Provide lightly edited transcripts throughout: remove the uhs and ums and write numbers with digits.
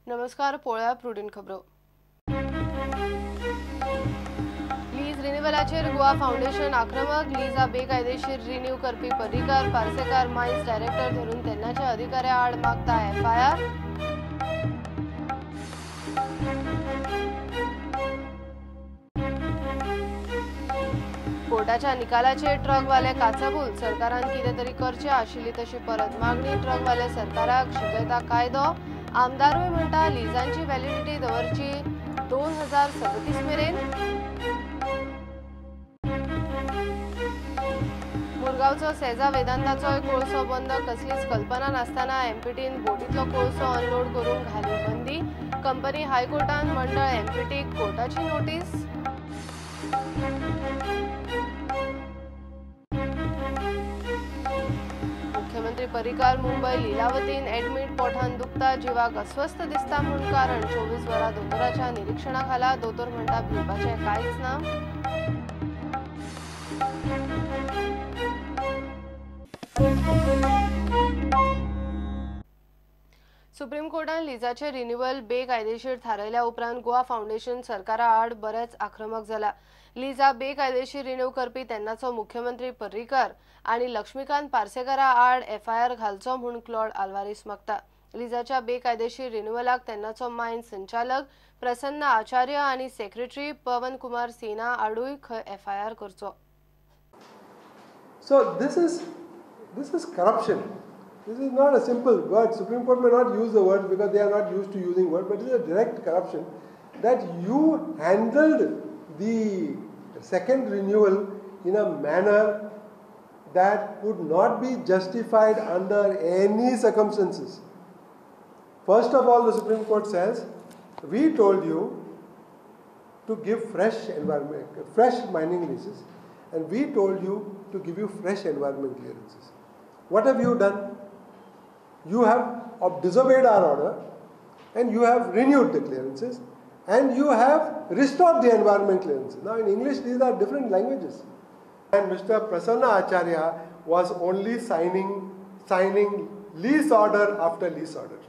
नमस्कार, पोळ्या प्रुडंट खबरो. लीज रिन्युअलाचेर गोवा फाउंडेशन आक्रमक. लीजा बेकायदेशीर रिन्यू करपी पर्रीकार पार्सेकार मायन्स डायरेक्टर धरून तेन्नाच्या अधिकाऱ्या आड मागता FIR. कोर्टाच्या निकालाचेर ट्रकवाले काचाबूल. सरकारान कितें तरी करचें आशिल्ली तशी परत मागणी. ट्रकवाले सरकाराक शिकयता कायदो. आमदारूय म्हणटा लिजांची व्हॅलिडिटी दवरची 2037 मेरेन. मुरगांवचो सेजा वेदांताचोय कोळसो बंद. कसलीच कल्पना नासतना एमपीटीन बोटीतलो कोळसो अनलोड करूंक घाली बंदी. कंपनी हायकोर्टान मंडळ एमपीटीक कोर्टाची नोटीस. मुख्यमंत्री पर्रीकार मुंबई लीलावतीन एडमिट. पोठान दुखता, जिवाक अस्वस्थ दिसता म्हूण कारण. 24 वरां दोतोराच्या निरीक्षणाखाला. दोतोर म्हणटा भिवपाचें कांयच ना. सुप्रीम कोर्टान लिजाचे रिन्युअल बेकायदेशीर थारायल्या उपरांत गोवा फाउंडेशन सरकारा आड बरेच आक्रमक जाला. लिजा बेकायदेशीर रिन्यू करपी तेन्नाचो मुख्यमंत्री पर्रीकार आनी लक्ष्मीकांत पार्सेकारा आड FIR घालचो म्हूण क्लॉड आल्वारीस मागता. लिजाच्या बेकायदेशीर रिन्युअलाक तेन्नाचो मायन्स संचालक प्रसन्न आचार्य आनी सेक्रेटरी पवन कुमार सिन्हा आडूय खंय FIR करचो. So this is corruption. This is not a simple word. Supreme Court may not use the word because they are not used to using word, but it is a direct corruption that you handled the second renewal in a manner that would not be justified under any circumstances. First of all, the Supreme Court says, we told you to give fresh mining leases, and we told you to give you fresh environment clearances. What have you done? You have disobeyed our order, and you have renewed the clearances, and you have restored the environment clearances. Now in English these are different languages. And Mr. Prasanna Acharya was only signing lease order after lease order.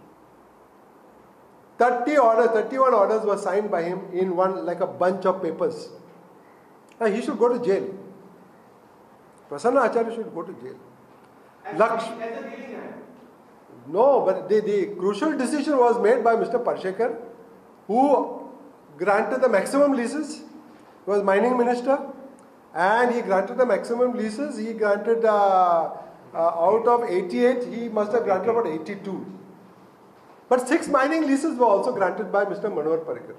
31 orders were signed by him in one, like a bunch of papers. Now he should go to jail. Prasanna Acharya should go to jail. No, but the crucial decision was made by Mr. Parshekar, who granted the maximum leases. He was mining minister, and he granted the maximum leases. He granted out of 88, he must have granted about 82. But 6 mining leases were also granted by Mr. Manohar Parrikar.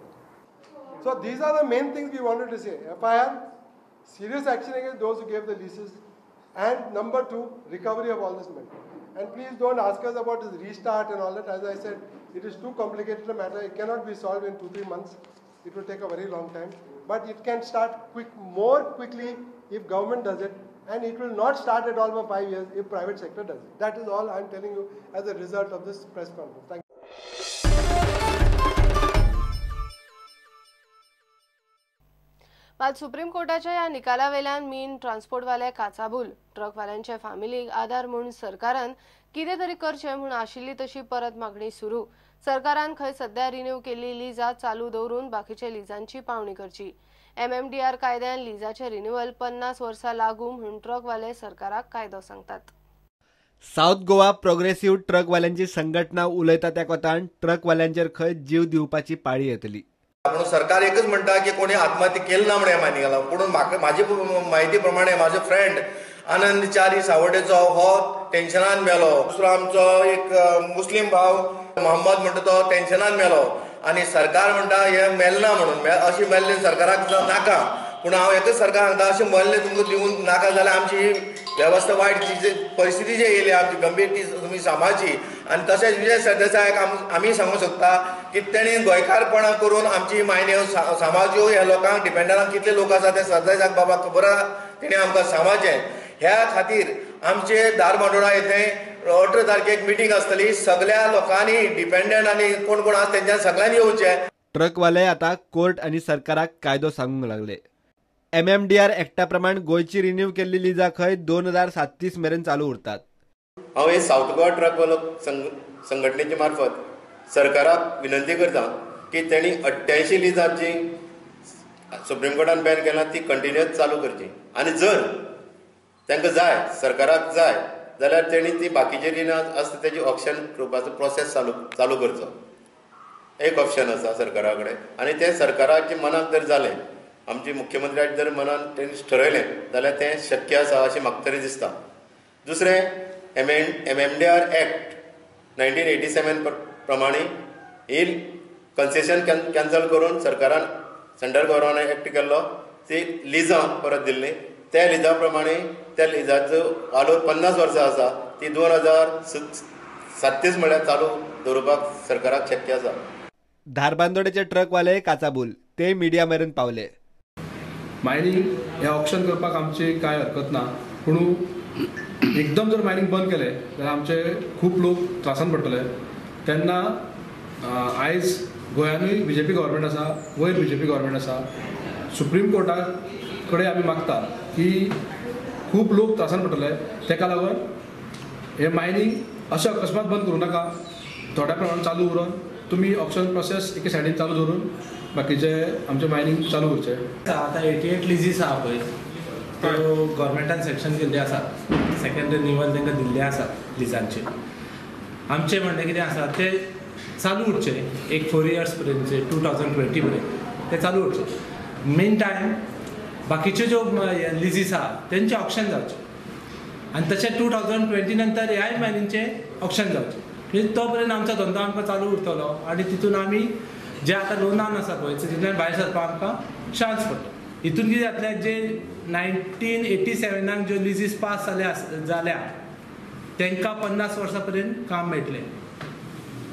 So these are the main things we wanted to say. FIR, serious action against those who gave the leases, and number 2, recovery of all this money. And please don't ask us about this restart and all that. As I said, it is too complicated a matter. It cannot be solved in 2-3 months. It will take a very long time. But it can start more quickly if government does it. And it will not start at all for 5 years if private sector does it. That is all I am telling you as a result of this press conference. Thank you. आज supreme कोर्टाच्या या निकालावेल्यान मीन ट्रान्सपोर्टवाले काचाबूल. ट्रकवाल्यांच्या फॅमिलीक आधार म्हणून सरकारान कितें तरी करचें म्हूण आशिल्ली तशी परत मागणी सुरू. सरकारान खंय सध्या रिन्यू केल्ली लिजा चालू दवरून बाकीच्या लिजांची पावणी करची. MMDR कायद्यान लिजाचे रिन्युअल 50 वर्सां लागू म्हणून ट्रकवाले सरकाराक कायदो सांगतात. साउथ गोवा प्रोग्रेसिव्ह ट्रकवाल्यांची संघटना उलयता त्या कोतान ट्रकवाल्यांचेर खंय जीव दिवपाची पाळी येतली. म्हणून सरकार एकच म्हणटा की कोणी आत्महत्या केली ना म्हणून मानी गेला. पूण म्हाजी माहिती प्रमाणे माझो फ्रेंड आनंद चारी सावडेचो हो टेन्शनान मेलो. दुसरो आमचो एक मुस्लीम भाव मोहम्मद म्हणटा तो टेन्शनान मेलो. आनी सरकार म्हणटा हे मेलना म्हणून. अशी मेल्ले सरकाराक नाका. पूण हांव एकच सरकार सांगता, अशें मेल्ले तुमकां दिवून नाका जाल्यार आमची वेवस्था वायट परिस्थिती जी येयली आमची गंभीर ती तुमी सांबाळची. आनी तशेंच विजय सरदेसायाक आमी सांगूंक सोदता की तेणी गोंयकारपणां करून आमची मायन्यो सांबाळच्यो. ह्या लोकांक डिपेंडंटांक कितले लोक आसा ते सरदेसायाक बाबा खबर आसा, तेणी आमकां सांबाळचें. ह्या खातीर आमचे दारबांदोडा येथे 18 तारखेक मिटींग आसतली. सगळ्या लोकांनी डिपेंडंट आनी कोण कोण आसा तेंच्या सगळ्यांनी येवचें. ट्रकवाले आता कोर्ट आनी सरकाराक कायदो सांगूंक लागले. MMDR एक्टा प्रमाण गोंयची रिन्यू केल्ली लिजा खंय 2037 मेरेन चालू उरतात. हांव हे साउथ गोवा ट्रकवालो संघटनेचे मार्फत सरकाराक विनंती करता की त्यांनी 88 लिजांची सुप्रीम कोर्टान बॅन केला ती कंटिन्युअस चालू करची आणि जर तांकां जाय सरकाराक जाय जाल्यार तेणी ती बाकीचे रिणां आसता तेजी ऑप्शन करपाचो प्रोसेस चालू करचो एक ऑप्शन आसा सरकारा कडेन आणि ते सरकाराच्या मनाक जर जालें आमचे मुख्यमंत्र्याच्या जर मनान तेणी ठरयलें जाल्यार तें शक्य आसा अशें म्हाका तरी दिसता. दुसरें MMDR एक्ट 1987 प्रमाणे ही कन्सेशन कॅन्सल करून सरकारान सेंट्रल गव्हर्नमेंटान एक्ट केल्लो ती लिजां परत दिल्ली त्या लिजा प्रमाणे त्या लिजाचो वालोर 50 वर्सां आसा ती 2037 म्हळ्यार चालू दवरपाक सरकाराक शक्य आसा. धारबांदोडेचे ट्रकवाले काचाबूल ते मिडिया मेरेन पावले. मायनिंग हे ऑप्शन करपाक आमची कांय हरकत ना पूण एकदम जर मायनिंग बंद केलें जाल्यार आमचे खूब लोक त्रासान पडटले. तेन्ना आयज गोंयानूय BJP गव्हर्मेंट आसा वयर BJP गव्हर्मेंट आसा. सुप्रीम कोर्टा कडेन आमी मागता की खूब लोक त्रासान पडटले तेका लागून हे मायनिंग अशें अकस्मात बंद करूं नाका. थोड्या प्रमाणात चालू उरून तुमी ऑप्शन प्रोसेस एके सायडीन चालू दवरून बाकीचे आमचे मायनिंग चालू करचें. आतां 88 लिजीस आहा पळय त्यो गव्हर्मेंटान सेक्शन केल्ले आसा सेकंड रिन्यूवल तांकां दिल्ले आसा लिजांचे. आमचें म्हणणें कितें आसा ते चालू उरचे एक 4 इयर्स पर्यंतचे 2020 पर्यंत ते चालू उरचे. मेन टायम बाकीच्यो ज्यो लिजीस आहा तेंचे ऑप्शन जावचे आनी तशें 2020 नंतर ह्याय मायनिंगचे ऑप्शन जावचे. तो पर्यंत आमचो धंदो आमकां चालू उरतलो आनी तितून आमी जे आतां लोनान आसा पळय तितूंतल्यान भायर सरपाक आमकां चान्स पडटा. हितून कितें जातलें जे 1987 ज्यो लिजीस पास जाल्या तांकां 50 वर्सां पर्यंत काम मेळटलें.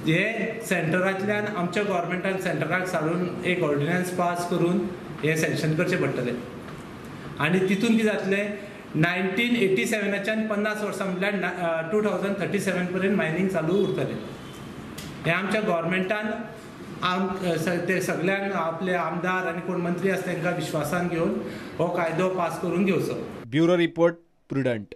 हे सेंटरांतल्यान आमच्या गव्हर्मेंटान सेंटराक सांडून एक ऑर्डिनन्स पास करून हे सँक्शन करचें पडटलें आनी तितून कितें जातलें 1987च्यान 50 वर्सां म्हटल्यार 2037 पर्यंत मायनिंग चालू उरतलें. हें आमच्या गव्हर्मेंटान ते सगळ्यांक आपले आमदार आनी कोण मंत्री आसा तांकां विश्वासान घेवन हो कायदो पास करून घेवचो. Bureau report prudent.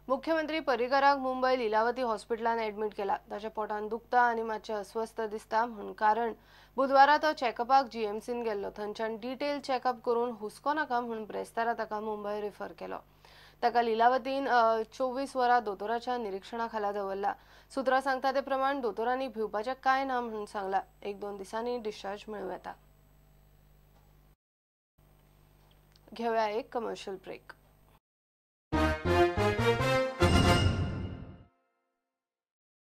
मुख्यमंत्री पर्रीकराक मुंबय लिलावती हॉस्पिटलान एडमिट केला. ताच्या पोटान दुखता आनी मातशें अस्वस्थ दिसता म्हूण कारण बुधवारा तो चॅकअपाक GMCन गेल्लो. थंयच्यान डिटेल चॅकअप करून हुस्को नाका म्हूण ब्रेस्तारा ताका मुंबय रिफर केलो. ताका लिलावतीन 24 वरां दोतोराच्या निरीक्षणा खाला दवरला. सुत्रां सांगता ते प्रमाण दोतोरांनी भिवपाचें कांय ना म्हूण सांगला. 1-2 दिसांनी डिस्चार्ज मेळूं येता. घेवया एक कमर्शियल ब्रेक.